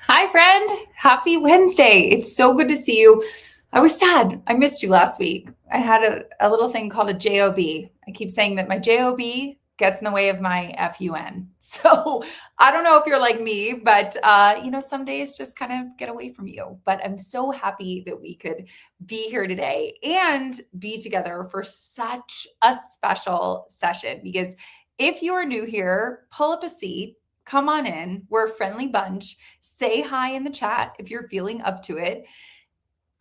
Hi, friend. Happy Wednesday. It's so good to see you. I was sad. I missed you last week. I had a little thing called a JOB. I keep saying that my JOB gets in the way of my FUN. So I don't know if you're like me, but some days just kind of get away from you. But I'm so happy that we could be here today and be together for such a special session. Because if you are new here, pull up a seat, come on in. We're a friendly bunch. Say hi in the chat if you're feeling up to it.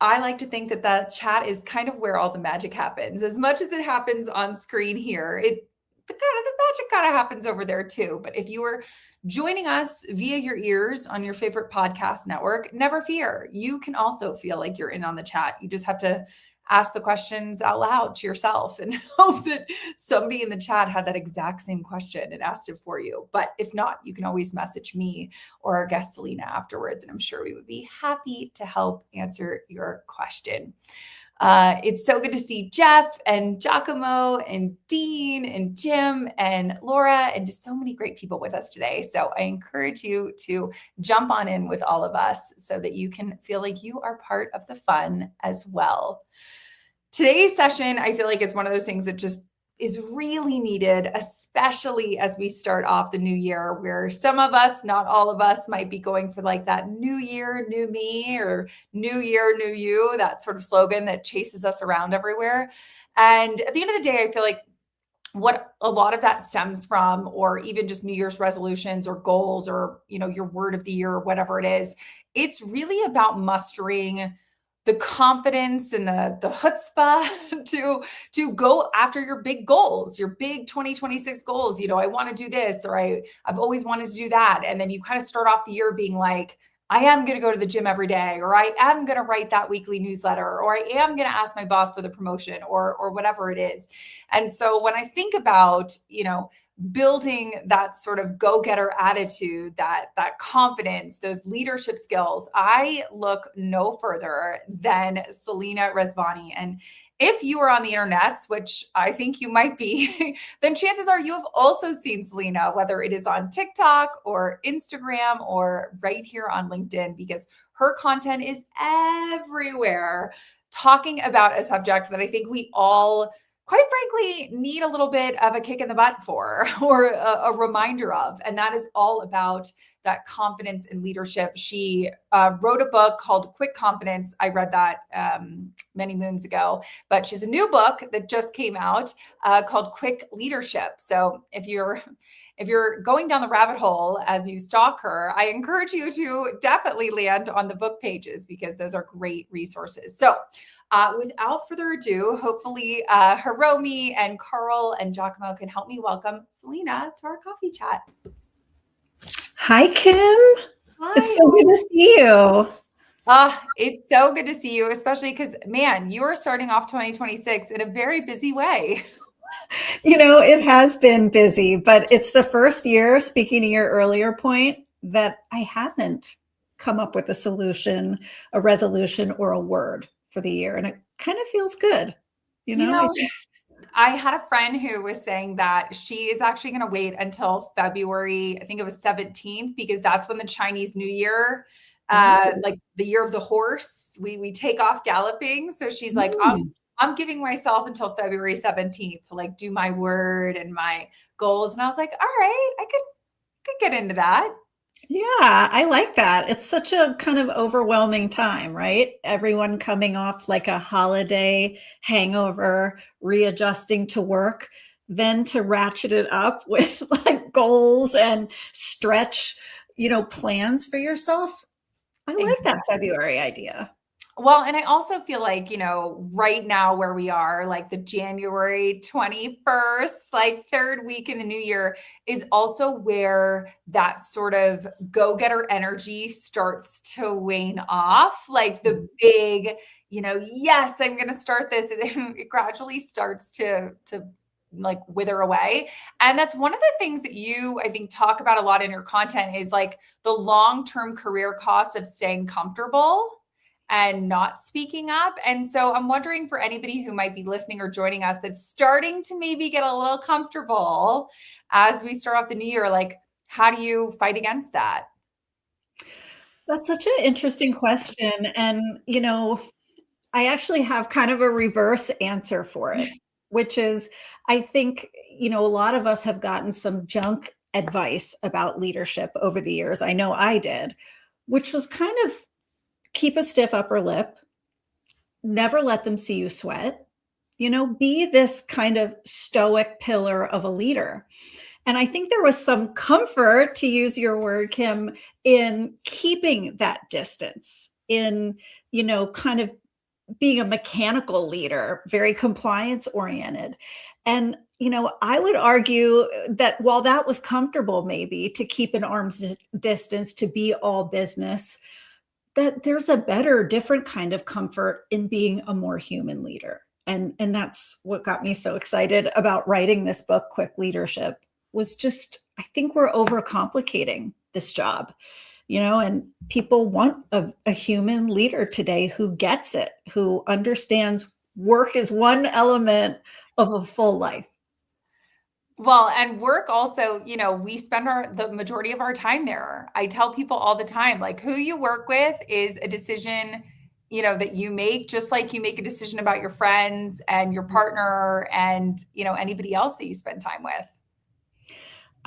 I like to think that that chat is kind of where all the magic happens. As much as it happens on screen here, the magic kind of happens over there too. But if you are joining us via your ears on your favorite podcast network, never fear. You can also feel like you're in on the chat. You just have to ask the questions out loud to yourself and hope that somebody in the chat had that exact same question and asked it for you. But if not, you can always message me or our guest Selena afterwards, and I'm sure we would be happy to help answer your question. It's so good to see Jeff and Giacomo and Dean and Jim and Laura and just so many great people with us today. So I encourage you to jump on in with all of us so that you can feel like you are part of the fun as well. Today's session, I feel like, is one of those things that just is really needed, especially as we start off the new year, where some of us, not all of us, might be going for like that new year, new me, or new year, new you, that sort of slogan that chases us around everywhere. And at the end of the day, I feel like what a lot of that stems from, or even just New Year's resolutions or goals or, your word of the year or whatever it is, it's really about mustering the confidence and the chutzpah to go after your big goals, your big 2026 goals. I want to do this, or I've always wanted to do that. And then you kind of start off the year being like, I am going to go to the gym every day, or I am going to write that weekly newsletter, or I am going to ask my boss for the promotion, or whatever it is. And so when I think about, building that sort of go-getter attitude, that confidence, those leadership skills, I look no further than Selena Rezvani. And if you are on the internets, which I think you might be, then chances are you have also seen Selena, whether it is on TikTok or Instagram or right here on LinkedIn, because her content is everywhere, talking about a subject that I think we all, quite frankly, need a little bit of a kick in the butt for, or a reminder of. And that is all about that confidence in leadership. She wrote a book called Quick Confidence. I read that many moons ago, but she's a new book that just came out called Quick Leadership. So if you're going down the rabbit hole as you stalk her, I encourage you to definitely land on the book pages because those are great resources. So without further ado, hopefully Hiromi and Carl and Giacomo can help me welcome Selena to our coffee chat. Hi, Kim. Hi. It's so good to see you. It's so good to see you, especially because, man, you are starting off 2026 in a very busy way. It has been busy, but it's the first year, speaking to your earlier point, that I haven't come up with a solution, a resolution, or a word for the year. And it kind of feels good. I had a friend who was saying that she is actually going to wait until February, I think it was 17th, because that's when the Chinese New Year, like the year of the horse, we take off galloping. So she's like, I'm giving myself until February 17th to like do my word and my goals. And I was like, all right, I could get into that. Yeah, I like that. It's such a kind of overwhelming time, right? Everyone coming off like a holiday hangover, readjusting to work, then to ratchet it up with like goals and stretch, plans for yourself. I like that February idea. Well, and I also feel like, right now where we are, like the January 21st, like third week in the new year is also where that sort of go-getter energy starts to wane off. Like the big, yes, I'm going to start this. It gradually starts to like wither away. And that's one of the things that you, I think, talk about a lot in your content is like the long-term career costs of staying comfortable and not speaking up. And so I'm wondering for anybody who might be listening or joining us that's starting to maybe get a little comfortable as we start off the new year, like how do you fight against that? That's such an interesting question. And, I actually have kind of a reverse answer for it, which is I think, a lot of us have gotten some junk advice about leadership over the years. I know I did, which was kind of keep a stiff upper lip, never let them see you sweat, be this kind of stoic pillar of a leader. And I think there was some comfort, to use your word, Kim, in keeping that distance, in, kind of being a mechanical leader, very compliance oriented. And, I would argue that while that was comfortable, maybe to keep an arm's distance, to be all business, that there's a better, different kind of comfort in being a more human leader. And that's what got me so excited about writing this book, Quick Leadership, was just, I think we're overcomplicating this job, and people want a human leader today who gets it, who understands work is one element of a full life. Well, and work also, we spend the majority of our time there. I tell people all the time, like who you work with is a decision, that you make, just like you make a decision about your friends and your partner and, anybody else that you spend time with.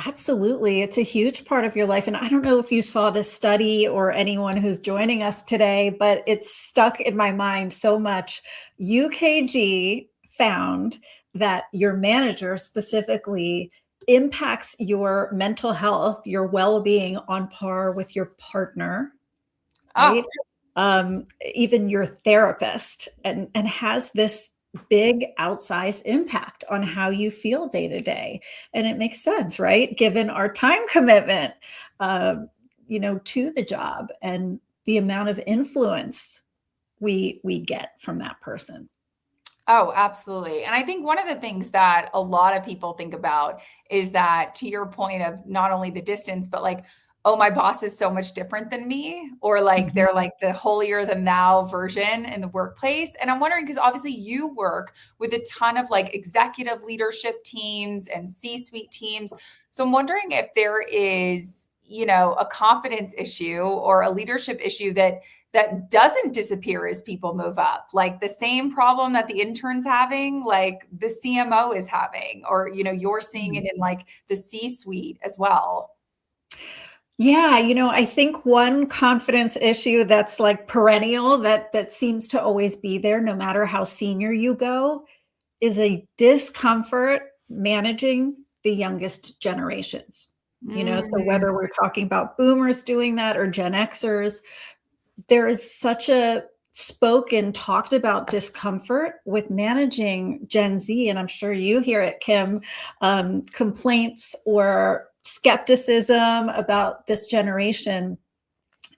Absolutely. It's a huge part of your life. And I don't know if you saw this study or anyone who's joining us today, but it's stuck in my mind so much. UKG found that your manager specifically impacts your mental health, your well being on par with your partner, Oh, right? Even your therapist, and has this big outsized impact on how you feel day to day. And it makes sense, right? Given our time commitment, uh, to the job and the amount of influence we get from that person. oh, absolutely. And I think one of the things that a lot of people think about is that, to your point of not only the distance, but like, oh, my boss is so much different than me, or like Mhm. they're like the holier than thou version in the workplace. And I'm wondering, because obviously you work with a ton of like executive leadership teams and C-suite teams. So I'm wondering if there is, a confidence issue or a leadership issue that doesn't disappear as people move up. Like the same problem that the intern's having, like the CMO is having, or you're seeing it in like the C-suite as well. Yeah, I think one confidence issue that's like perennial, that seems to always be there no matter how senior you go, is a discomfort managing the youngest generations. So Mm. whether we're talking about boomers doing that or Gen Xers, there is such a spoken, talked about discomfort with managing Gen Z. And I'm sure you hear it, Kim, complaints or skepticism about this generation.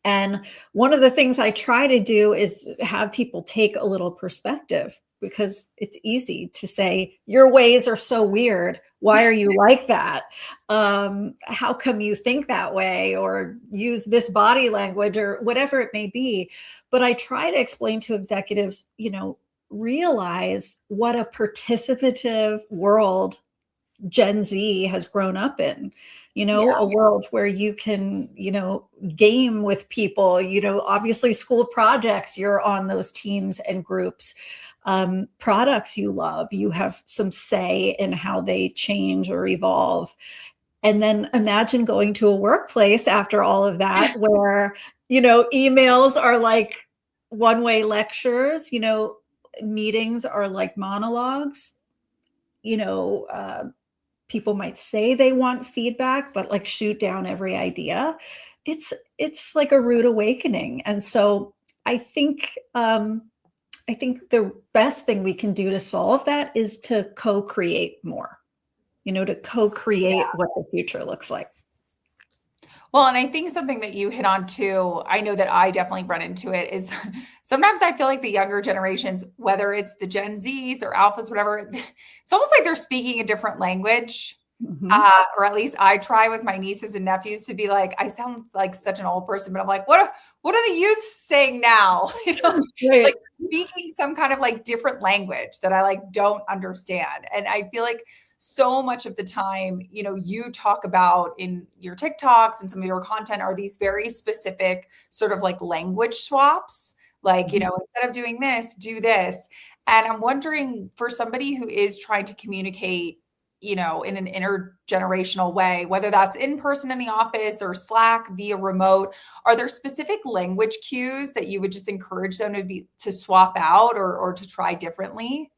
And one of the things I try to do is have people take a little perspective, because it's easy to say, your ways are so weird. Why are you like that? How come you think that way, or use this body language, or whatever it may be? But I try to explain to executives, realize what a participative world Gen Z has grown up in, Yeah. a world where you can, game with people, obviously school projects, you're on those teams and groups, products you love, you have some say in how they change or evolve. And then imagine going to a workplace after all of that, where, emails are like one-way lectures, meetings are like monologues, you know, uh, people might say they want feedback, but like shoot down every idea. It's like a rude awakening. And so I think I think the best thing we can do to solve that is to co-create more, to co-create what the future looks like. Well, and I think something that you hit on too, I know that I definitely run into it, is sometimes I feel like the younger generations, whether it's the Gen Zs or Alphas, whatever, it's almost like they're speaking a different language. Mhm. Or at least I try with my nieces and nephews to be like, I sound like such an old person, but I'm like, what are the youth saying now? Like Right. speaking some kind of like different language that I like don't understand. And I feel like so much of the time, you talk about in your TikToks and some of your content are these very specific sort of like language swaps, like, instead of doing this, do this. And I'm wondering, for somebody who is trying to communicate, in an intergenerational way, whether that's in person in the office or Slack via remote, are there specific language cues that you would just encourage them to swap out or to try differently?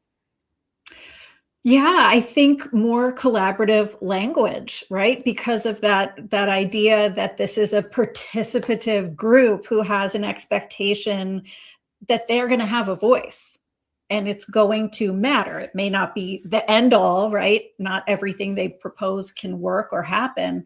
Yeah, I think more collaborative language, right? Because of that idea that this is a participative group who has an expectation that they're going to have a voice and it's going to matter. It may not be the end all, right? Not everything they propose can work or happen,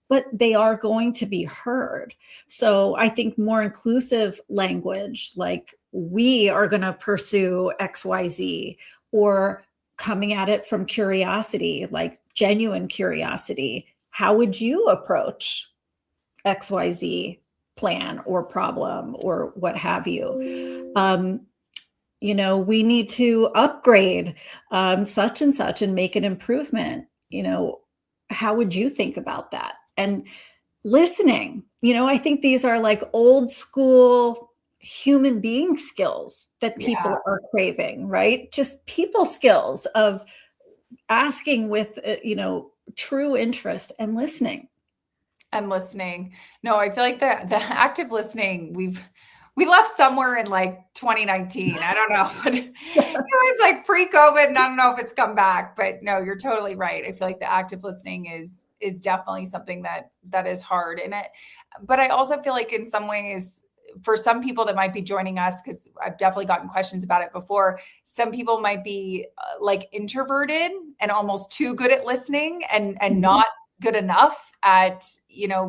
but they are going to be heard. So I think more inclusive language, like we are going to pursue XYZ, or coming at it from curiosity, like genuine curiosity. How would you approach XYZ plan or problem or what have you? We need to upgrade such and such and make an improvement. How would you think about that? And listening, I think these are like old school human being skills that people Yeah. are craving, right? Just people skills of asking with, true interest and listening. And listening. No, I feel like the active listening, we left somewhere in like 2019. I don't know, but it was like pre-COVID, and I don't know if it's come back. But no, you're totally right. I feel like the active listening is definitely something that is hard. But I also feel like in some ways, for some people that might be joining us, because I've definitely gotten questions about it before, some people might be like introverted and almost too good at listening and not good enough at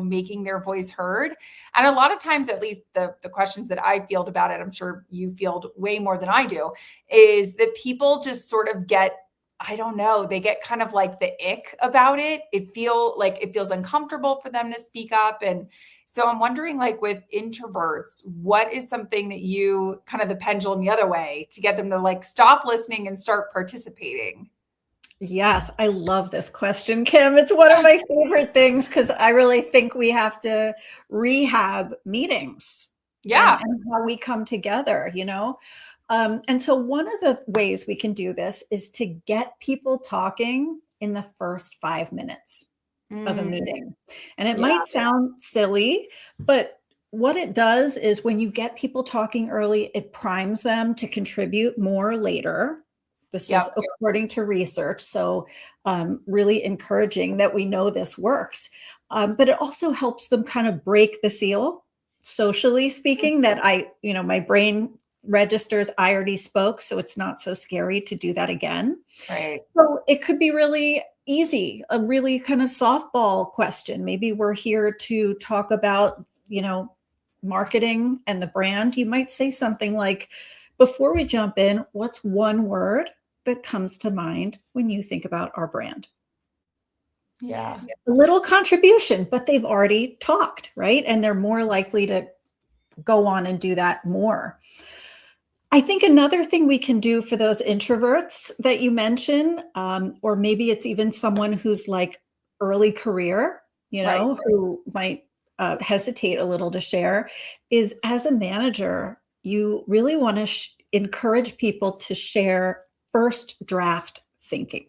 making their voice heard. And a lot of times, at least the questions that I field about it, I'm sure you field way more than I do, is that people just sort of get, I don't know, they get kind of like the ick about it. It feels uncomfortable for them to speak up. And so I'm wondering, like with introverts, what is something that you kind of the pendulum the other way to get them to like stop listening and start participating? Yes, I love this question, Kim. It's one of my favorite things because I really think we have to rehab meetings and, Yeah. and how we come together. And so one of the ways we can do this is to get people talking in the first 5 minutes of a Mm, meeting. And it yeah. might sound silly, but what it does is when you get people talking early, it primes them to contribute more later. This is Yep. according to research. So, really encouraging that we know this works. But it also helps them kind of break the seal, socially speaking, that my brain registers I already spoke. So it's not so scary to do that again. Right. So it could be really easy, a really kind of softball question. Maybe we're here to talk about, marketing and the brand. You might say something like, before we jump in, what's one word that comes to mind when you think about our brand? Yeah. A little contribution, but they've already talked, right? And they're more likely to go on and do that more. I think another thing we can do for those introverts that you mentioned, or maybe it's even someone who's like early career, Right. who might hesitate a little to share, is as a manager, you really want to encourage people to share first draft thinking.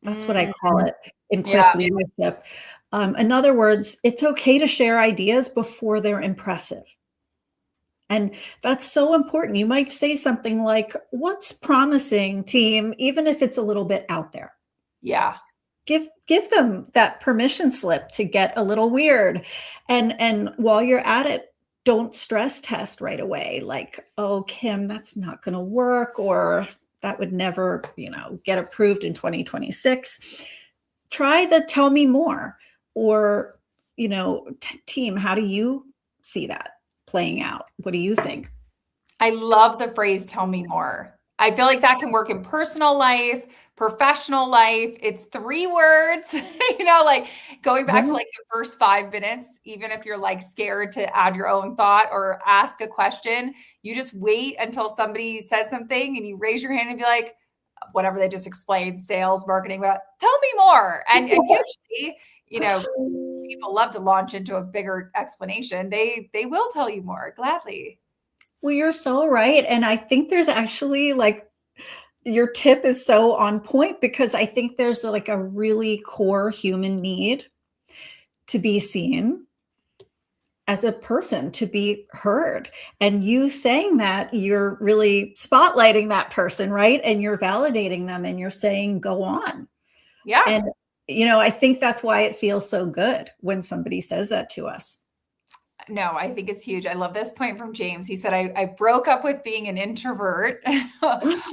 That's what I Mm, call it in quick yeah. leadership. In other words, it's okay to share ideas before they're impressive. And that's so important. You might say something like, "What's promising, team?" Even if it's a little bit out there. Yeah. Give them that permission slip to get a little weird. And while you're at it, don't stress test right away. Like, "Oh, Kim, that's not going to work," or "That would never, get approved in 2026." Try the "tell me more," or, "Team, how do you see that playing out? What do you think?" I love the phrase "tell me more." I feel like that can work in personal life, professional life. It's 3 words, like going back to Yeah. like the first 5 minutes, even if you're like scared to add your own thought or ask a question, you just wait until somebody says something and you raise your hand and be like, whatever they just explained, sales, marketing, whatever. Tell me more. And usually, people love to launch into a bigger explanation. They will tell you more gladly. Well, you're so right. And I think there's actually like your tip is so on point because I think there's like a really core human need to be seen as a person, to be heard. And you saying that, you're really spotlighting that person, right? And you're validating them and you're saying, go on. Yeah. And, I think that's why it feels so good when somebody says that to us. No, I think it's huge. I love this point from James. He said, I broke up with being an introvert a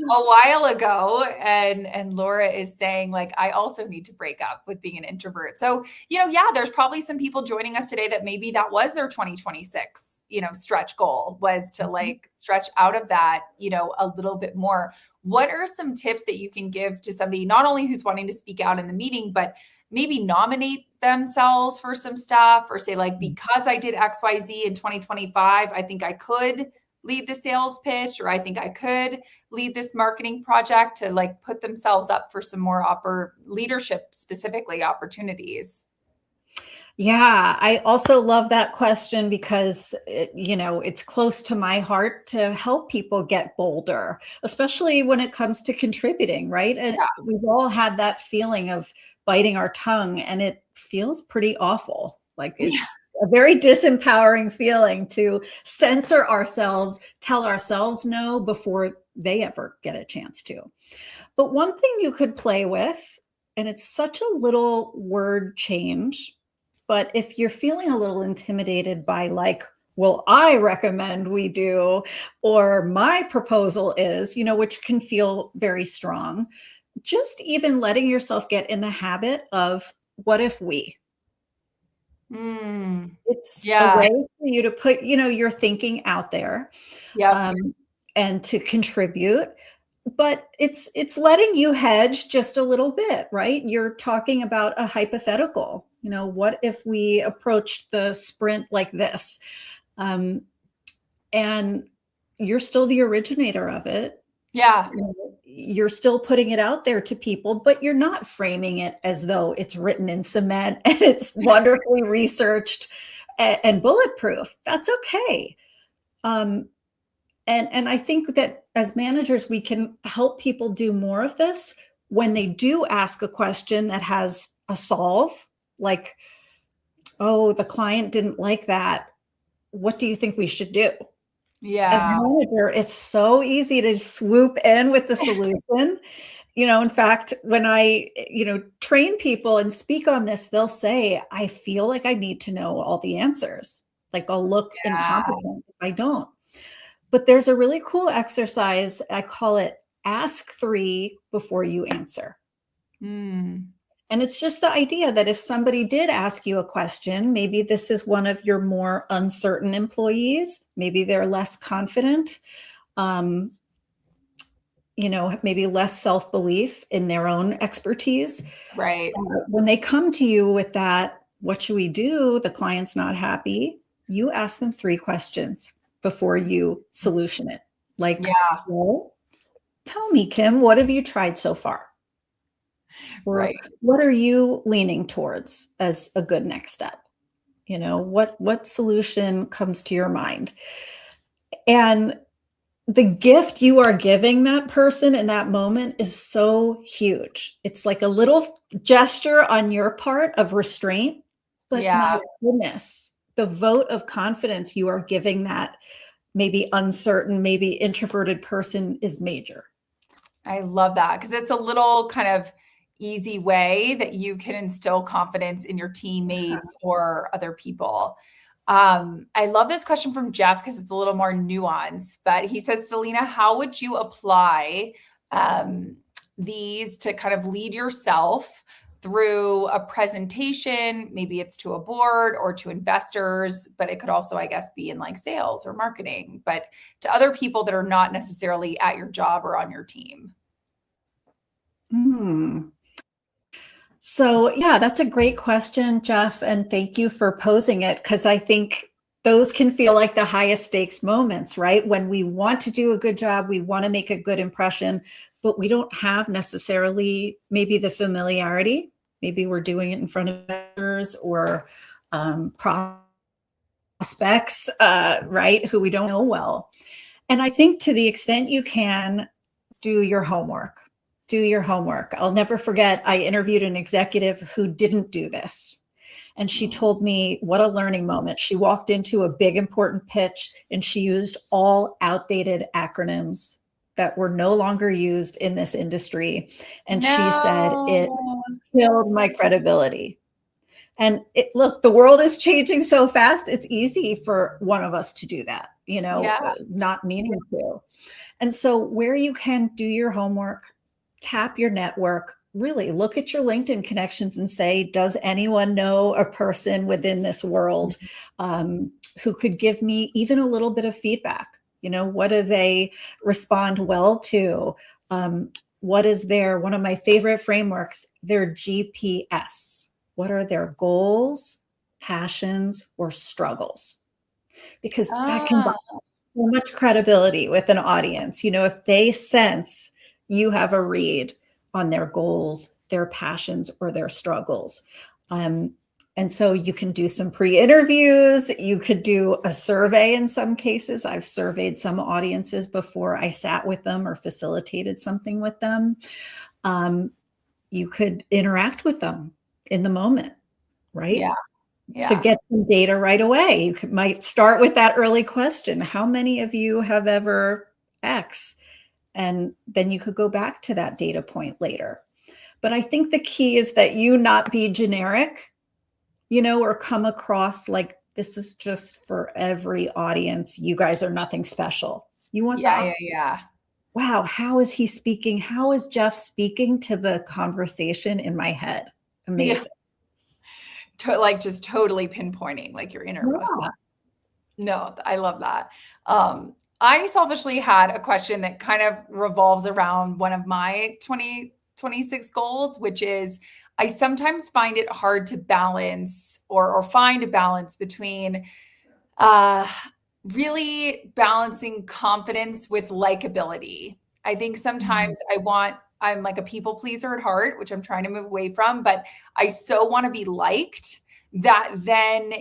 while ago. And Laura is saying, like, I also need to break up with being an introvert. So, yeah, there's probably some people joining us today that maybe that was their 2026, stretch goal, was to like stretch out of that, a little bit more. What are some tips that you can give to somebody, not only who's wanting to speak out in the meeting, but maybe nominate themselves for some stuff, or say like, because I did XYZ in 2025, I think I could lead the sales pitch, or I think I could lead this marketing project, to like put themselves up for some more leadership specifically opportunities? Yeah, I also love that question because it's close to my heart to help people get bolder, especially when it comes to contributing, right? And Yeah. we've all had that feeling of biting our tongue, and it feels pretty awful. Like it's a very disempowering feeling to censor ourselves, tell ourselves no before they ever get a chance to. But one thing you could play with, and it's such a little word change, but if you're feeling a little intimidated by like, well, I recommend we do, or my proposal is, which can feel very strong, just even letting yourself get in the habit of what if we? It's a Yeah. way for you to put, your thinking out there, Yep. and to contribute. But it's letting you hedge just a little bit, right? You're talking about a hypothetical. What if we approached the sprint like this? And you're still the originator of it. Yeah. You're still putting it out there to people, but you're not framing it as though it's written in cement and it's wonderfully researched and bulletproof. That's okay. And I think that as managers, we can help people do more of this when they do ask a question that has a solve, like, oh, the client didn't like that. What do you think we should do? As a Yeah. manager, it's so easy to swoop in with the solution. In fact, when I, train people and speak on this, they'll say, I feel like I need to know all the answers. Like I'll look incompetent if I don't. But there's a really cool exercise. I call it ask 3 before you answer. And it's just the idea that if somebody did ask you a question, maybe this is one of your more uncertain employees, maybe they're less confident, maybe less self-belief in their own expertise. Right. When they come to you with that, what should we do? The client's not happy. You ask them 3 questions before you solution it. Like, well, tell me, Kim, what have you tried so far? Or Right. what are you leaning towards as a good next step? What solution comes to your mind? And the gift you are giving that person in that moment is so huge. It's like a little gesture on your part of restraint, but my goodness, the vote of confidence you are giving that maybe uncertain, maybe introverted person is major. I love that, because it's a little kind of easy way that you can instill confidence in your teammates or other people. I love this question from Jeff because it's a little more nuanced, but he says, Selena, how would you apply these to kind of lead yourself through a presentation? Maybe it's to a board or to investors, but it could also, I guess, be in like sales or marketing, but to other people that are not necessarily at your job or on your team. So, yeah, that's a great question, Jeff. And thank you for posing it, because I think those can feel like the highest stakes moments, right? When we want to do a good job, we want to make a good impression, but we don't have necessarily maybe the familiarity. Maybe we're doing it in front of others or prospects, right, who we don't know well. And I think to the extent you can, do your homework. Do your homework. I'll never forget, I interviewed an executive who didn't do this. And she told me what a learning moment. She walked into a big, important pitch and she used all outdated acronyms that were no longer used in this industry. And she said, it No. killed my credibility. And look, the world is changing so fast. It's easy for one of us to do that, Yeah. not meaning to. And so where you can, do your homework, tap your network, really look at your LinkedIn connections and say, does anyone know a person within this world who could give me even a little bit of feedback? What do they respond well to? What is one of my favorite frameworks, their GPS. What are their goals, passions, or struggles? Because that can buy Ah, so much credibility with an audience. If they sense you have a read on their goals, their passions, or their struggles. And so you can do some pre-interviews. You could do a survey in some cases. I've surveyed some audiences before I sat with them or facilitated something with them. You could interact with them in the moment, right? yeah. So Yeah. get some data right away. Might start with that early question. How many of you have ever X? And then you could go back to that data point later. But I think the key is that you not be generic, or come across like this is just for every audience. You guys are nothing special. You want Yeah. the, Yeah. Yeah. wow, how is he speaking? How is Jeff speaking to the conversation in my head? Yeah. Amazing. Like just totally pinpointing like your innermost Yeah. thoughts. No, I love that. I selfishly had a question that kind of revolves around one of my 2026 goals, which is I sometimes find it hard to balance or find a balance between uh, really balancing confidence with likability. I think Mhm. sometimes I'm like a people pleaser at heart, which I'm trying to move away from, but I so want to be liked that then,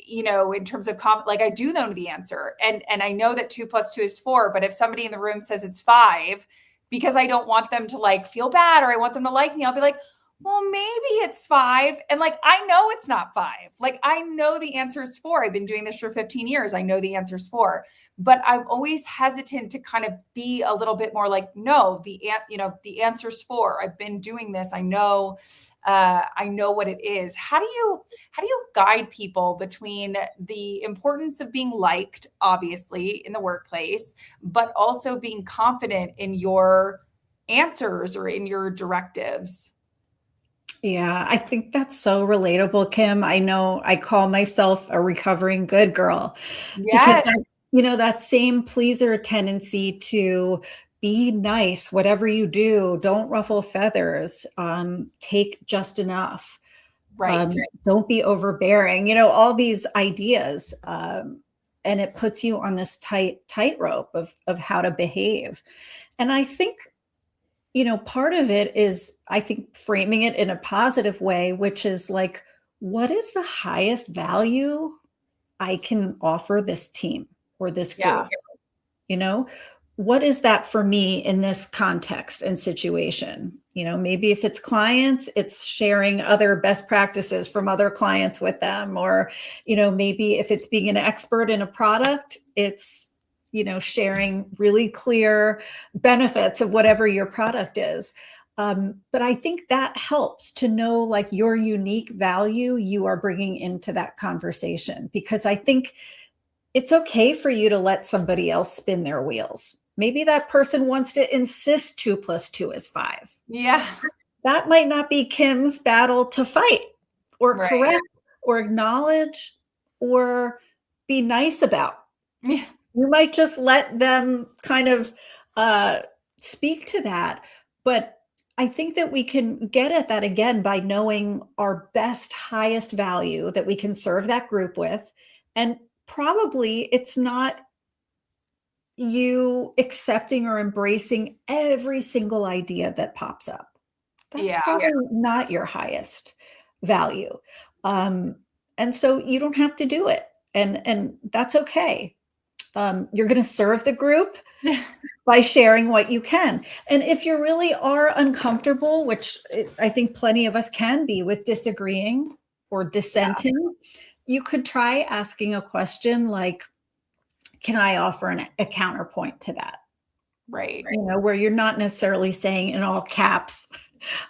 in terms of like I do know the answer and I know that 2 + 2 is 4, but if somebody in the room says it's 5, because I don't want them to like feel bad or I want them to like me, I'll be like, well, maybe it's 5. And like, I know it's not 5. Like, I know the answer is 4. I've been doing this for 15 years. I know the answer is 4. But I'm always hesitant to kind of be a little bit more like, no, the answer's 4. I've been doing this. I know what it is. How do you guide people between the importance of being liked, obviously, in the workplace, but also being confident in your answers or in your directives? Yeah, I think that's so relatable, Kim. I know I call myself a recovering good girl because Yes. that same pleaser tendency to be nice, whatever you do, don't ruffle feathers, take just enough, Right. don't be overbearing, all these ideas. And it puts you on this tightrope of how to behave. And I think part of it is, I think, framing it in a positive way, which is like, what is the highest value I can offer this team or this Yeah. group? You know, what is that for me in this context and situation? Maybe if it's clients, it's sharing other best practices from other clients with them, or, maybe if it's being an expert in a product, it's, sharing really clear benefits of whatever your product is. But I think that helps to know like your unique value you are bringing into that conversation, because I think it's okay for you to let somebody else spin their wheels. Maybe that person wants to insist 2 + 2 is 5. Yeah. That might not be Kim's battle to fight or Right. correct or acknowledge or be nice about. Yeah. You might just let them kind of uh, speak to that. But I think that we can get at that again by knowing our best, highest value that we can serve that group with. And probably it's not you accepting or embracing every single idea that pops up. That's Yeah. probably not your highest value. Um, and so you don't have to do it. And that's okay. You're going to serve the group by sharing what you can. And if you really are uncomfortable, which I think plenty of us can be with disagreeing or dissenting, you could try asking a question like, can I offer a counterpoint to that? Right. You know, where you're not necessarily saying in all caps,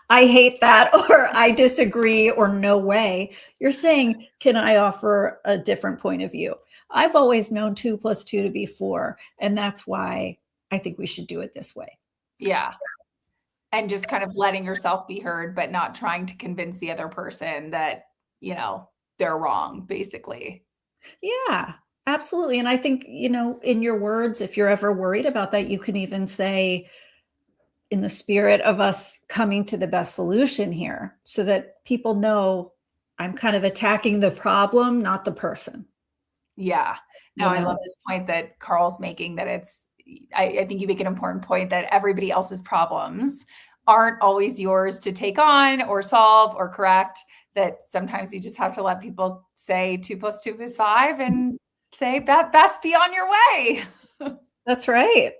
I hate that, or I disagree, or no way. You're saying, can I offer a different point of view? I've always known 2 + 2 to be 4, and that's why I think we should do it this way. Yeah. And just kind of letting yourself be heard, but not trying to convince the other person that, they're wrong, basically. Yeah, absolutely. And I think, in your words, if you're ever worried about that, you can even say, in the spirit of us coming to the best solution here, so that people know I'm kind of attacking the problem, not the person. Yeah. No, You I love know? this point that Carl's making, that I think you make an important point that everybody else's problems aren't always yours to take on or solve or correct, that sometimes you just have to let people say 2 + 2 is 5 and say that best be on your way. That's right.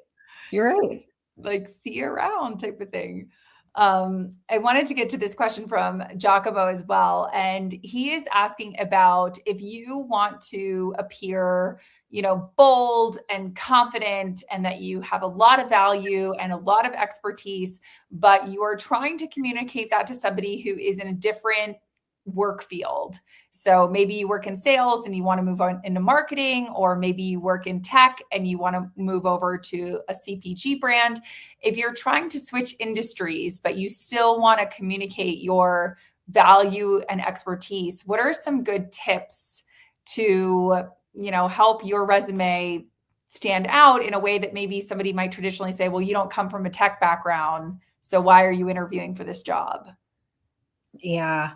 You're right. Like, see you around type of thing. I wanted to get to this question from Giacomo as well. And he is asking about, if you want to appear, bold and confident, and that you have a lot of value and a lot of expertise, but you are trying to communicate that to somebody who is in a different work field. So maybe you work in sales and you want to move on into marketing, or maybe you work in tech and you want to move over to a CPG brand. If you're trying to switch industries, but you still want to communicate your value and expertise, what are some good tips to, help your resume stand out in a way that maybe somebody might traditionally say, well, you don't come from a tech background, so why are you interviewing for this job? Yeah.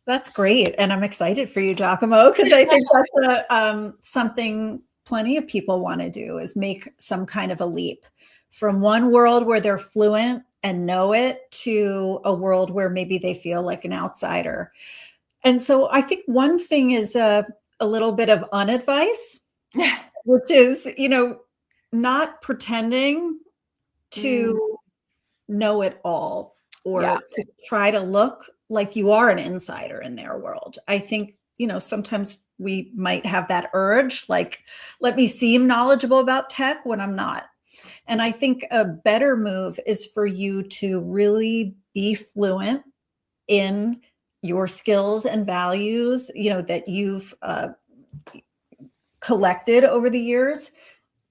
That's great, and I'm excited for you, Giacomo, because I think that's something plenty of people wanna do, is make some kind of a leap from one world where they're fluent and know it, to a world where maybe they feel like an outsider. And so I think one thing is a little bit of unadvice, which is, not pretending Mm, to know it all, yeah. or to try to look like you are an insider in their world. I think, sometimes we might have that urge, like, let me seem knowledgeable about tech when I'm not. And I think a better move is for you to really be fluent in your skills and values, that you've collected over the years,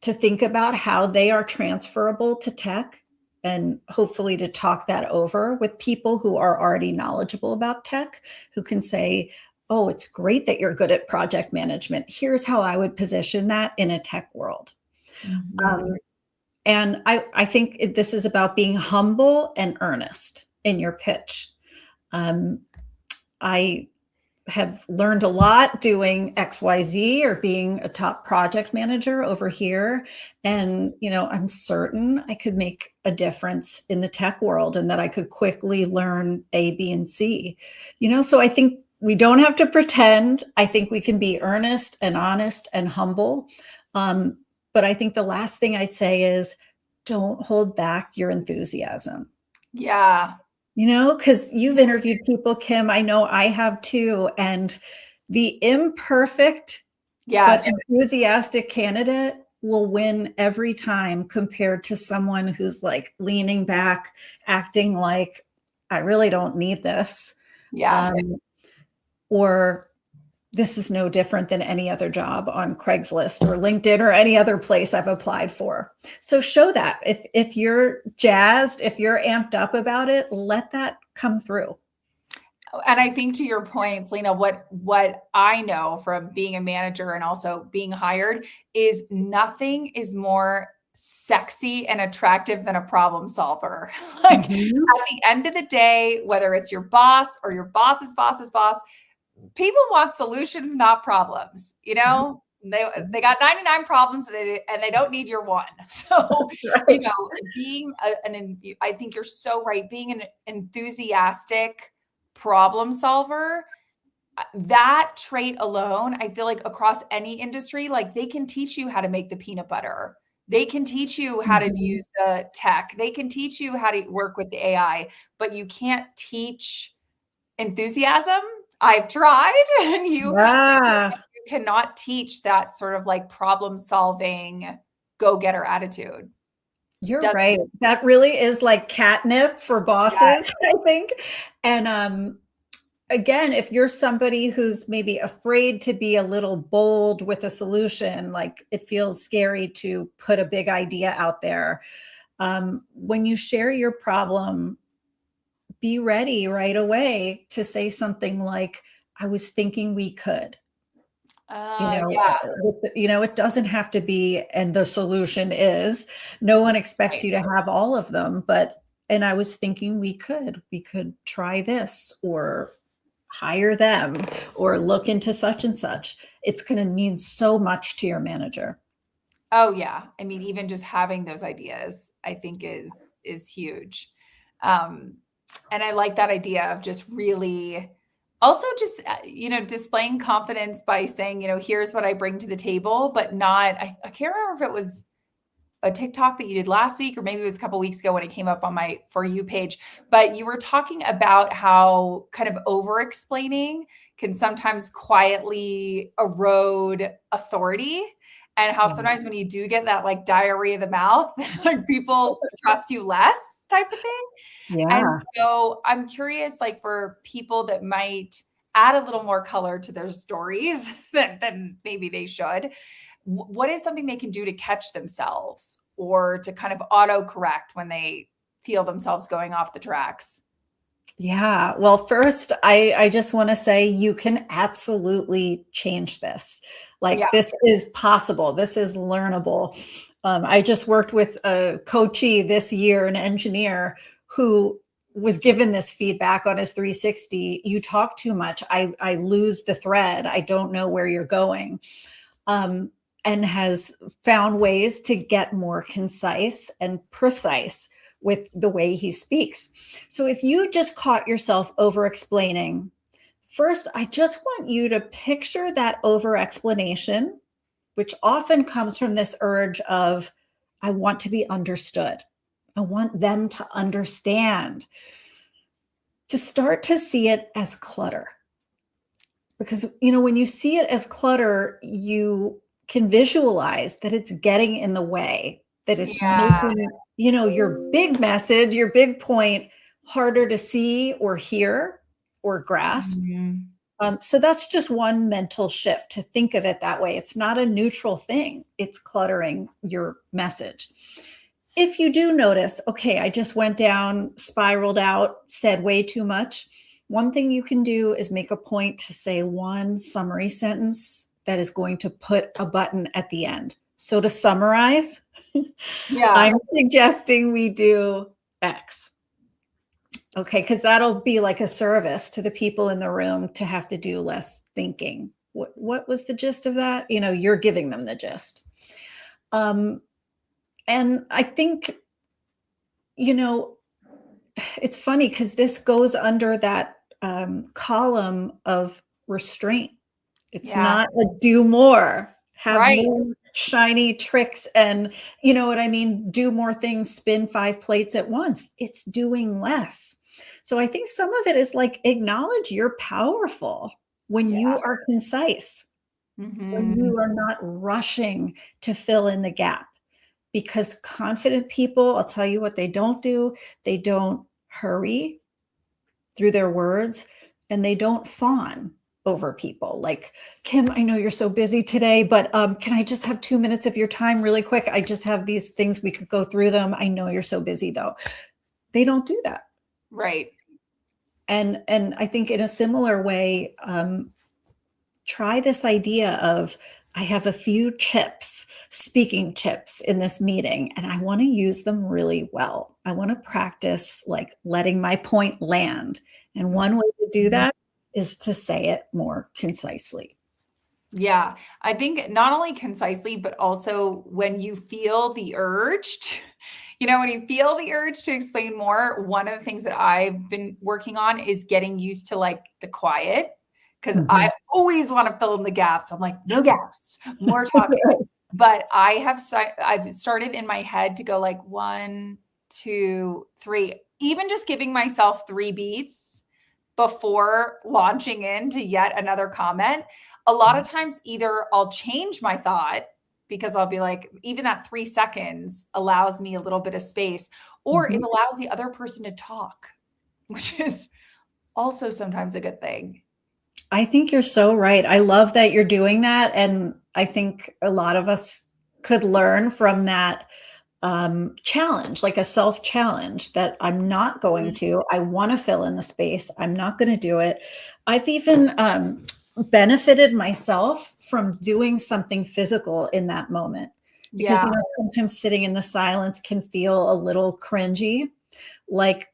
to think about how they are transferable to tech, and hopefully to talk that over with people who are already knowledgeable about tech, who can say, oh, it's great that you're good at project management. Here's how I would position that in a tech world. Mhm. Um, and I think this is about being humble and earnest in your pitch. Um, I have learned a lot doing XYZ, or being a top project manager over here. And, I'm certain I could make a difference in the tech world, and that I could quickly learn A, B, and C. So I think we don't have to pretend. I think we can be earnest and honest and humble. Um, but I think the last thing I'd say is, don't hold back your enthusiasm. Yeah. Because you've interviewed people, Kim, I know I have too, and the imperfect but Yes. enthusiastic candidate will win every time, compared to someone who's, like, leaning back, acting like, "I really don't need this," Yes. um, or "This is no different than any other job on Craigslist or LinkedIn or any other place I've applied for." So show that. If you're jazzed, if you're amped up about it, let that come through. And I think, to your point, Selena, what I know from being a manager and also being hired is nothing is more sexy and attractive than a problem solver. Like, at Mhm. the end of the day, whether it's your boss or your boss's boss's boss, people want solutions, not problems. They got 99 problems and they don't need your one. So, Right. being I think you're so right. Being an enthusiastic problem solver, that trait alone, I feel like across any industry, like they can teach you how to make the peanut butter. They can teach you how to use the tech. They can teach you how to work with the AI, but you can't teach enthusiasm. I've tried, and you Yeah, cannot teach that sort of like problem solving, go getter attitude. you're Doesn't, right. That really is like catnip for yes, bosses, I think. And again, if you're somebody who's maybe afraid to be a little bold with a solution, like it feels scary to put a big idea out there, when you share your problem, be ready right away to say something like, I was thinking we could. yeah, It doesn't have to be, and the solution is, no one expects right. you to have all of them, but, and I was thinking we could try this or hire them or look into such and such. It's going to mean so much to your manager. Oh yeah. I mean, even just having those ideas, I think is huge. Um, and I like that idea of just really also just displaying confidence by saying, here's what I bring to the table, but not I can't remember if it was a TikTok that you did last week, or maybe it was a couple weeks ago when it came up on my For You page. But you were talking about how kind of over explaining can sometimes quietly erode authority. And how Yeah. sometimes when you do get that like diarrhea of the mouth, like people trust you less type of thing. And Yeah. so I'm curious, like for people that might add a little more color to their stories than maybe they should, what is something they can do to catch themselves or to kind of auto correct when they feel themselves going off the tracks? Yeah. Well, first, I just want to say you can absolutely change this. Yeah. Like, this is possible. This is learnable. I just worked with a coachee this year, an engineer who was given this feedback on his 360. You talk too much. I lose the thread. I don't know where you're going. And has found ways to get more concise and precise with the way he speaks. So if you just caught yourself over explaining, first, I just want you to picture that over explanation, which often comes from this urge of, I want to be understood. I want them to understand, to start to see it as clutter. Because, when you see it as clutter, you can visualize that it's getting in the way, that it's Yeah. making, your big message, your big point harder to see or hear or grasp. Mhm. So that's just one mental shift to think of it that way. It's not a neutral thing, it's cluttering your message. If you do notice, okay, I just went down, spiraled out, said way too much, one thing you can do is make a point to say one summary sentence that is going to put a button at the end. So to summarize, Yeah. I'm suggesting we do X. Okay, because that'll be like a service to the people in the room to have to do less thinking. What was the gist of that? You're giving them the gist. And I think, you know, it's funny because this goes under that column of restraint. It's Yeah. not a do more, have Right. more shiny tricks, and you know what I mean? Do more things, spin 5 plates at once. It's doing less. So I think some of it is like acknowledge you're powerful when Yeah. you are concise, when Mhm. you are not rushing to fill in the gap. Because confident people, I'll tell you what they don't do, they don't hurry through their words, and they don't fawn over people. Like, Kim, I know you're so busy today, but can I just have 2 minutes of your time really quick? I just have these things, we could go through them. I know you're so busy though. They don't do that. Right. And I think in a similar way, try this idea of, I have a few chips, speaking chips in this meeting, and I want to use them really well. I want to practice like letting my point land. And one way to do Mhm. that is to say it more concisely. Yeah, I think not only concisely, but also when you feel the urge to, when you feel the urge to explain more, one of the things that I've been working on is getting used to like the quiet because I Mhm. always want to fill in the gaps. I'm like, no gaps, more talking. But I've started in my head to go like 1, 2, 3, even just giving myself 3 beats before launching into yet another comment. A lot of times either I'll change my thought because I'll be like, even that 3 seconds allows me a little bit of space, or it Mhm. allows the other person to talk, which is also sometimes a good thing. I think you're so right. I love that you're doing that, and I think a lot of us could learn from that, challenge, like a self challenge that I'm not going Mhm. to. I want to fill in the space. I'm not going to do it. I've even benefited myself from doing something physical in that moment because, Yeah. sometimes sitting in the silence can feel a little cringy. Like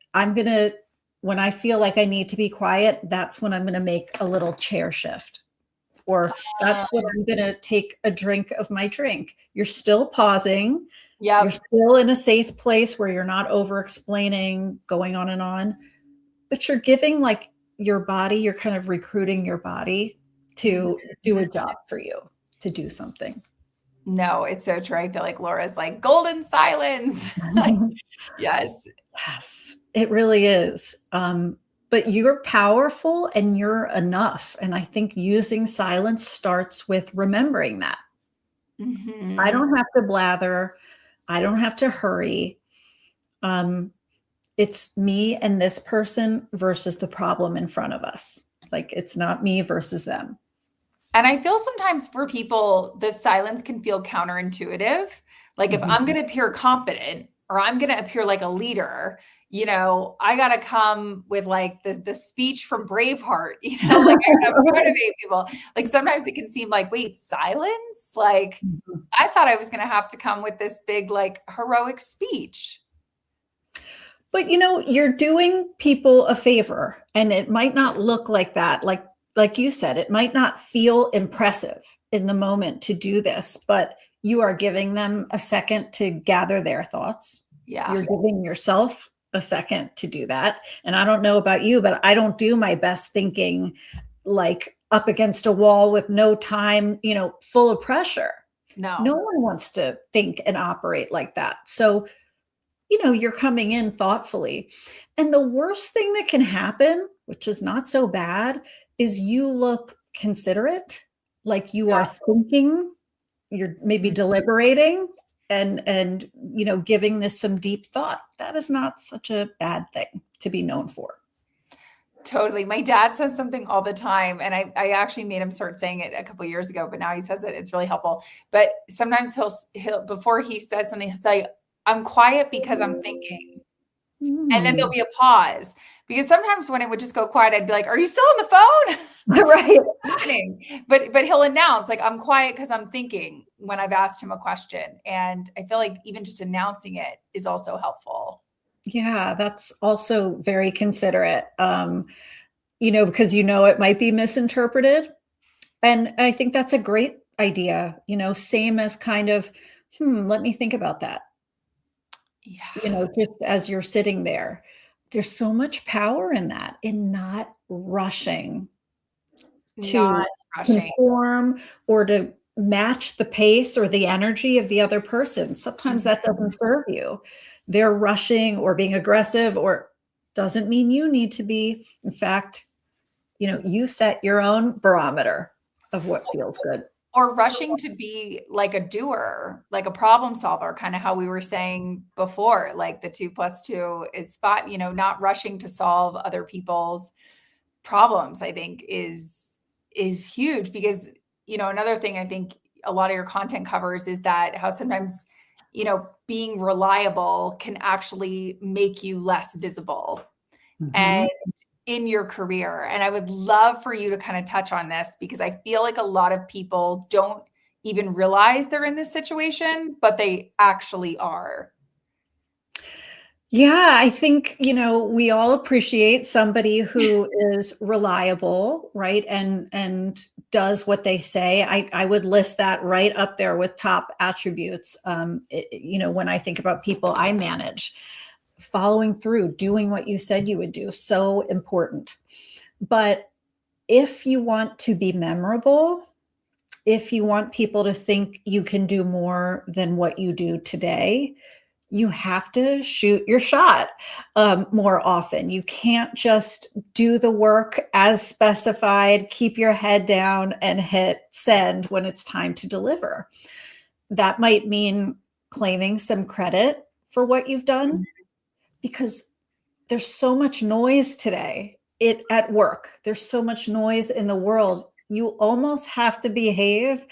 when I feel like I need to be quiet, that's when I'm going to make a little chair shift. Or Uh, that's when I'm going to take a drink of my drink. You're still pausing, you're yep. still in a safe place where you're not over explaining, going on and on, but you're giving like your body, you're kind of recruiting your body to do a job for you, to do something. No, it's so true. I feel like Laura's like golden silence. Yes. Yes, it really is. But you're powerful and you're enough. And I think using silence starts with remembering that. I Mhm. don't have to blather. I don't have to hurry. Um, it's me and this person versus the problem in front of us. Like it's not me versus them. And I feel sometimes for people, the silence can feel counterintuitive. Like if I'm Mhm. going to appear confident or I'm going to appear like a leader, I got to come with like the speech from Braveheart, like I got to motivate people. Like sometimes it can seem like, wait, silence? Like I thought I was going to have to come with this big like heroic speech. But you're doing people a favor and it might not look like that. Like you said, it might not feel impressive in the moment to do this, but you are giving them a second to gather their thoughts. Yeah. You're giving yourself a second to do that. And I don't know about you, but I don't do my best thinking like up against a wall with no time, full of pressure. No No. one wants to think and operate like that. So you're coming in thoughtfully. And the worst thing that can happen, which is not so bad, is you look considerate, like you are Yeah. thinking, you're maybe deliberating and giving this some deep thought. That is not such a bad thing to be known for. Totally. My dad says something all the time, and I actually made him start saying it a couple of years ago, but now he says it. It's really helpful. But sometimes he'll before he says something, he'll say, "I'm quiet because I'm thinking." And then there'll Mm. be a pause because sometimes when it would just go quiet, I'd be like, "Are you still on the phone?" Right. Happening. But he'll announce like, "I'm quiet because I'm thinking," when I've asked him a question. And I feel like even just announcing it is also helpful. Yeah, that's also very considerate. Because it might be misinterpreted. And I think that's a great idea, same as kind of, let me think about that, Yeah. just as you're sitting there. There's so much power in that, in not rushing Not to rushing. conform or to match the pace or the energy of the other person. Sometimes that doesn't serve you. They're rushing or being aggressive or doesn't mean you need to be. In fact, you set your own barometer of what feels good. Or rushing to be like a doer, like a problem solver, kind of how we were saying before, like the 2 plus 2 is 5, not rushing to solve other people's problems, I think is huge because, another thing I think a lot of your content covers is that how sometimes, being reliable can actually make you less visible. And Mhm. in your career. And I would love for you to kind of touch on this because I feel like a lot of people don't even realize they're in this situation, but they actually are. Yeah, I think, we all appreciate somebody who is reliable, right? And does what they say. I would list that right up there with top attributes. When I think about people I manage, following through, doing what you said you would do, so important. But if you want to be memorable, if you want people to think you can do more than what you do today, you have to shoot your shot more often. You can't just do the work as specified, keep your head down, and hit send when it's time to deliver. That might mean claiming some credit for what you've done because there's so much noise today at work. There's so much noise in the world. You almost have to behave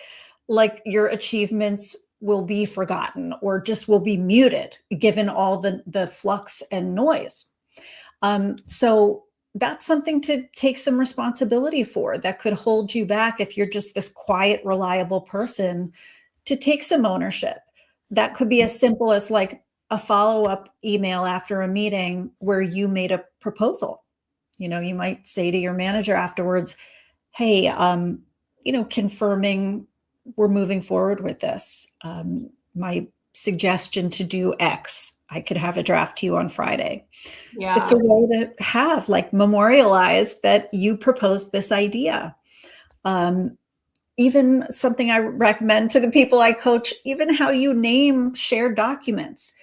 like your achievements will be forgotten or just will be muted given all the flux and noise. So that's something to take some responsibility for that could hold you back if you're just this quiet, reliable person to take some ownership. That could be as simple as like a follow-up email after a meeting where you made a proposal. You might say to your manager afterwards, hey, confirming we're moving forward with this. My suggestion to do X, I could have a draft to you on Friday. It's Yeah. a way to have like memorialize that you proposed this idea. Even something I recommend to the people I coach, even how you name shared documents.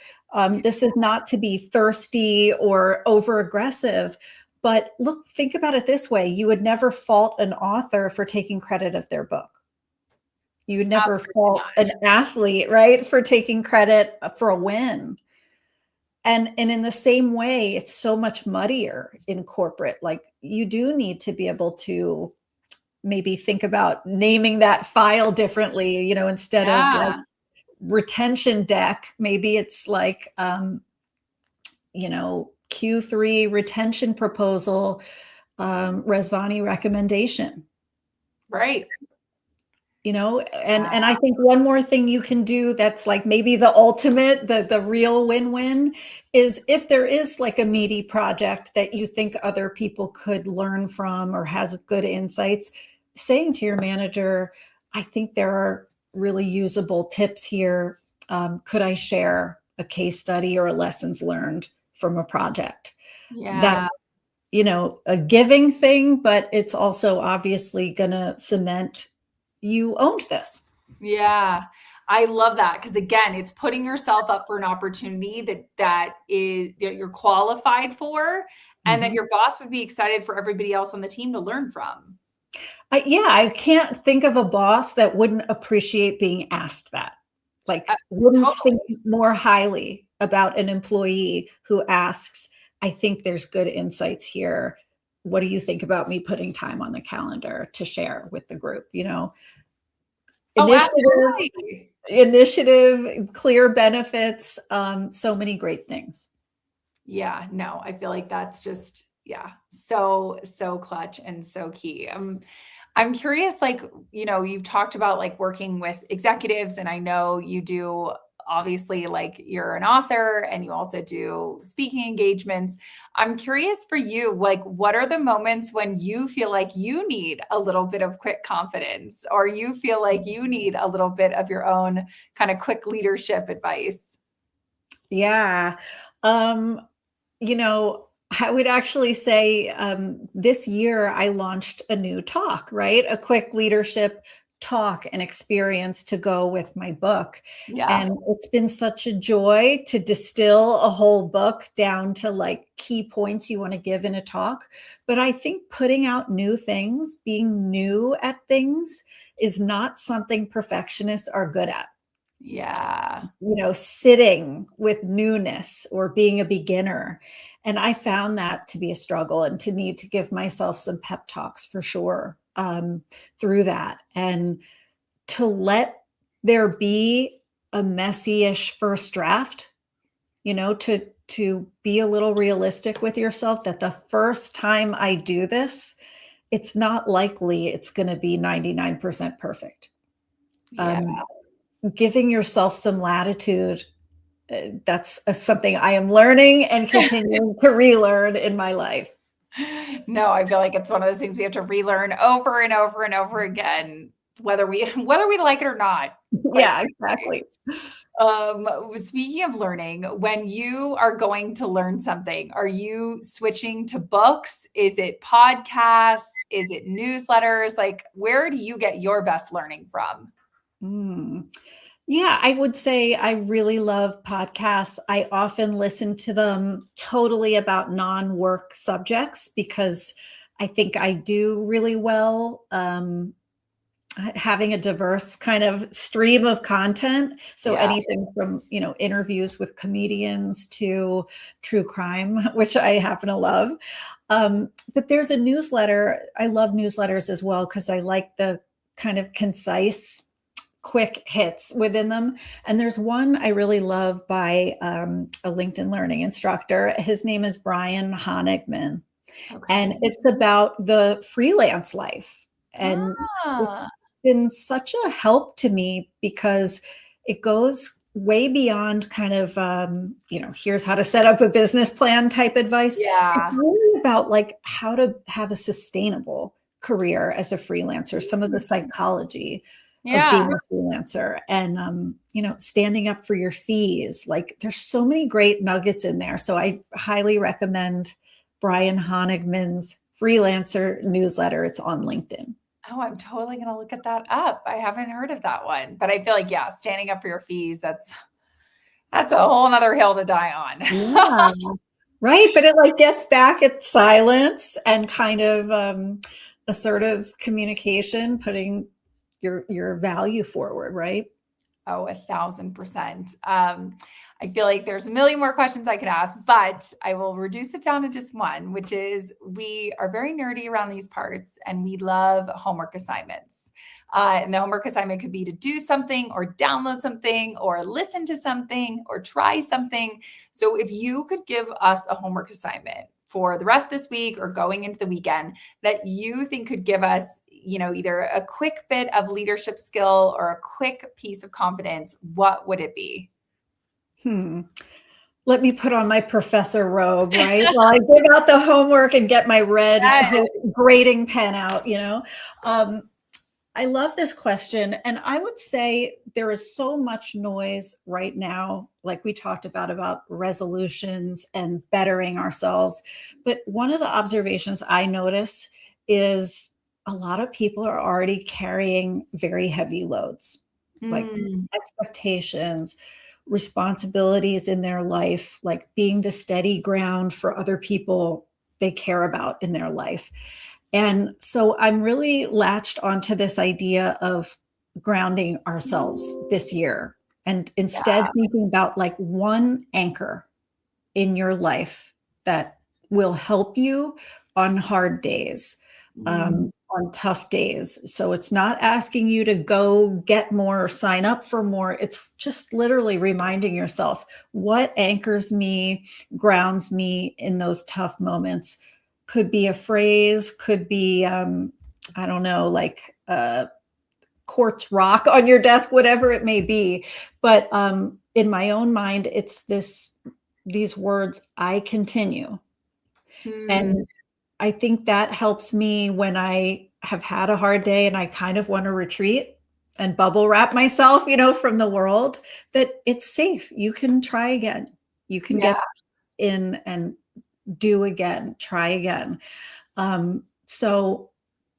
This is not to be thirsty or over aggressive, but look, think about it this way. You would never fault an author for taking credit of their book. You would never Absolutely fault not. an athlete, right, for taking credit for a win. And in the same way, it's so much muddier in corporate. Like you do need to be able to maybe think about naming that file differently, instead of like Yeah. retention deck, maybe it's like, Q3 retention proposal, Rezvani recommendation. Right. And I think one more thing you can do that's like maybe the ultimate, the real win-win is if there is like a meaty project that you think other people could learn from or has good insights, saying to your manager, I think there are really usable tips here. Could I share a case study or a lessons learned from a project? That, Yeah. a giving thing, but it's also obviously going to cement you owned this. Yeah. I love that because again, it's putting yourself up for an opportunity that you're qualified for and that Mhm. your boss would be excited for everybody else on the team to learn from. I can't think of a boss that wouldn't appreciate being asked that. Like, wouldn't think Totally. more highly about an employee who asks, "I think there's good insights here. What do you think about me putting time on the calendar to share with the group?" Oh, Initiative, absolutely. clear benefits, so many great things. Yeah, no, I feel like that's just, yeah, so, so clutch and so key. I'm curious, like, you've talked about like working with executives, and I know you do obviously like you're an author and you also do speaking engagements. I'm curious for you, like, what are the moments when you feel like you need a little bit of quick confidence or you feel like you need a little bit of your own kind of quick leadership advice? Yeah. Um, I would actually say this year I launched a new talk, right? A quick leadership talk and experience to go with my book. Yeah. And it's been such a joy to distill a whole book down to like key points you want to give in a talk. But I think putting out new things, being new at things, is not something perfectionists are good at. Yeah. Sitting with newness or being a beginner. And I found that to be a struggle and to need to give myself some pep talks for sure through that. And to let there be a messy-ish first draft, to be a little realistic with yourself that the first time I do this, it's not likely it's going to be 99% perfect. Yeah. Um, Giving yourself some latitude That's something I am learning and continuing to relearn in my life. No, I feel like it's one of those things we have to relearn over and over and over again, whether we like it or not, quite Yeah, frankly. exactly. Speaking of learning, when you are going to learn something, are you switching to books? Is it podcasts? Is it newsletters? Like, where do you get your best learning from? Mm. Yeah, I would say I really love podcasts. I often listen to them totally about non-work subjects because I think I do really well having a diverse kind of stream of content. So Yeah. anything from, interviews with comedians to true crime, which I happen to love. But there's a newsletter. I love newsletters as well because I like the kind of concise quick hits within them. And there's one I really love by a LinkedIn learning instructor. His name is Brian Honigman, and Okay. it's about the freelance life. And it's Ah, been such a help to me because it goes way beyond kind of, here's how to set up a business plan type advice. It's yeah. really about like how to have a sustainable career as a freelancer, some of the psychology of Yeah. being a freelancer and, standing up for your fees. Like there's so many great nuggets in there. So I highly recommend Brian Honigman's freelancer newsletter. It's on LinkedIn. Oh, I'm totally gonna look at that up. I haven't heard of that one, but I feel like, yeah, standing up for your fees, that's a whole nother hill to die on. Yeah. Right. But it like gets back at silence and kind of assertive communication, putting your value forward, right? Oh, 1,000%. I feel like there's a million more questions I could ask, but I will reduce it down to just one, which is we are very nerdy around these parts and we love homework assignments. And the homework assignment could be to do something or download something or listen to something or try something. So if you could give us a homework assignment for the rest of this week or going into the weekend that you think could give us either a quick bit of leadership skill or a quick piece of confidence, what would it be? Hmm. Let me put on my professor robe, right? While I give out the homework and get my red Yes. grading pen out. Um, I love this question. And I would say there is so much noise right now, like we talked about resolutions and bettering ourselves. But one of the observations I notice is a lot of people are already carrying very heavy loads, like Mm, expectations, responsibilities in their life, like being the steady ground for other people they care about in their life. And so I'm really latched onto this idea of grounding ourselves this year and instead yeah. thinking about like one anchor in your life that will help you on hard days, Mm, on tough days. So it's not asking you to go get more or sign up for more. It's just literally reminding yourself what anchors me, grounds me in those tough moments. Could be a phrase, could be, I don't know, like quartz rock on your desk, whatever it may be. But in my own mind, it's these words, I continue. mm, And I think that helps me when I have had a hard day and I kind of want to retreat and bubble wrap myself, from the world, that it's safe. You can try again. You can yeah. get in and do again, try again. So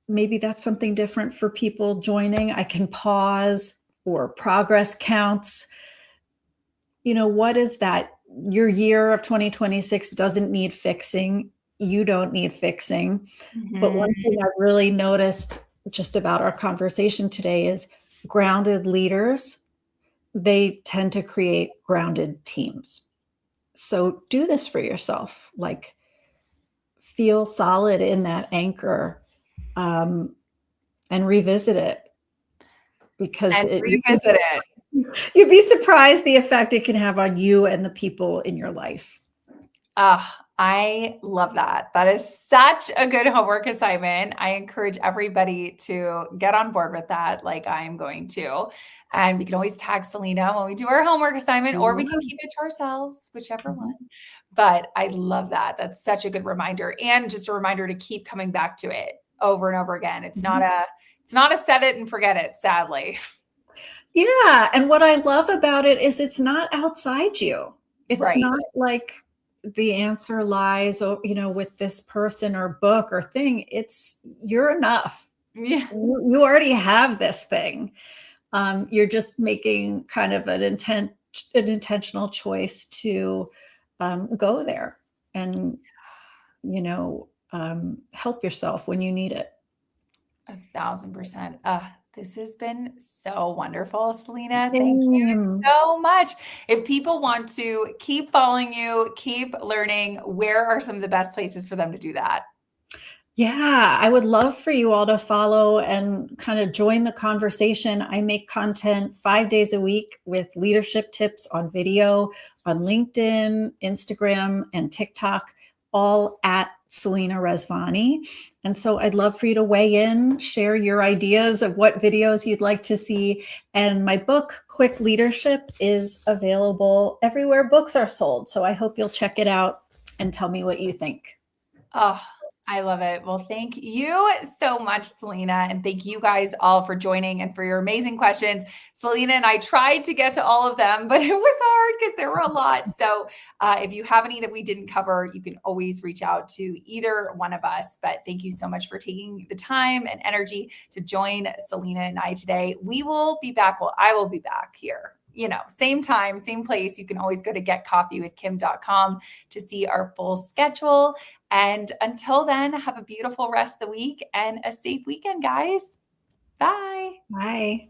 maybe that's something different for people joining. I can pause or progress counts. What is that? Your year of 2026 doesn't need fixing. You don't need fixing. But one Mhm. thing I really noticed just about our conversation today is grounded leaders, they tend to create grounded teams. So do this for yourself. Like feel solid in that anchor, um, and revisit it because And revisit it. you'd be surprised the effect it can have on you and the people in your life. I love that. That is such a good homework assignment. I encourage everybody to get on board with that, like I am going to. And we can always tag Selena when we do our homework assignment, or we can keep it to ourselves, whichever one. But I love that. That's such a good reminder, and just a reminder to keep coming back to it over and over again. It's not a set it and forget it, sadly. Yeah, and what I love about it is it's not outside you. It's Right. not like the answer lies, with this person or book or thing. It's you're enough. Yeah. You already have this thing. You're just making kind of an intentional choice to go there and help yourself when you need it. 1,000%. This has been so wonderful, Selena. Thank you Same. so much. If people want to keep following you, keep learning, where are some of the best places for them to do that? Yeah, I would love for you all to follow and kind of join the conversation. I make content 5 days a week with leadership tips on video on LinkedIn, Instagram, and TikTok, all at Selena Rezvani. And so I'd love for you to weigh in, share your ideas of what videos you'd like to see. And my book, Quick Leadership, is available everywhere books are sold. So I hope you'll check it out and tell me what you think. Oh, I love it. Well, thank you so much, Selena. And thank you guys all for joining and for your amazing questions. Selena and I tried to get to all of them, but it was hard because there were a lot. So if you have any that we didn't cover, you can always reach out to either one of us. But thank you so much for taking the time and energy to join Selena and I today. We will be back. Well, I will be back here. Same time, same place. You can always go to getcoffeewithkim.com to see our full schedule. And until then, have a beautiful rest of the week and a safe weekend, guys. Bye. Bye.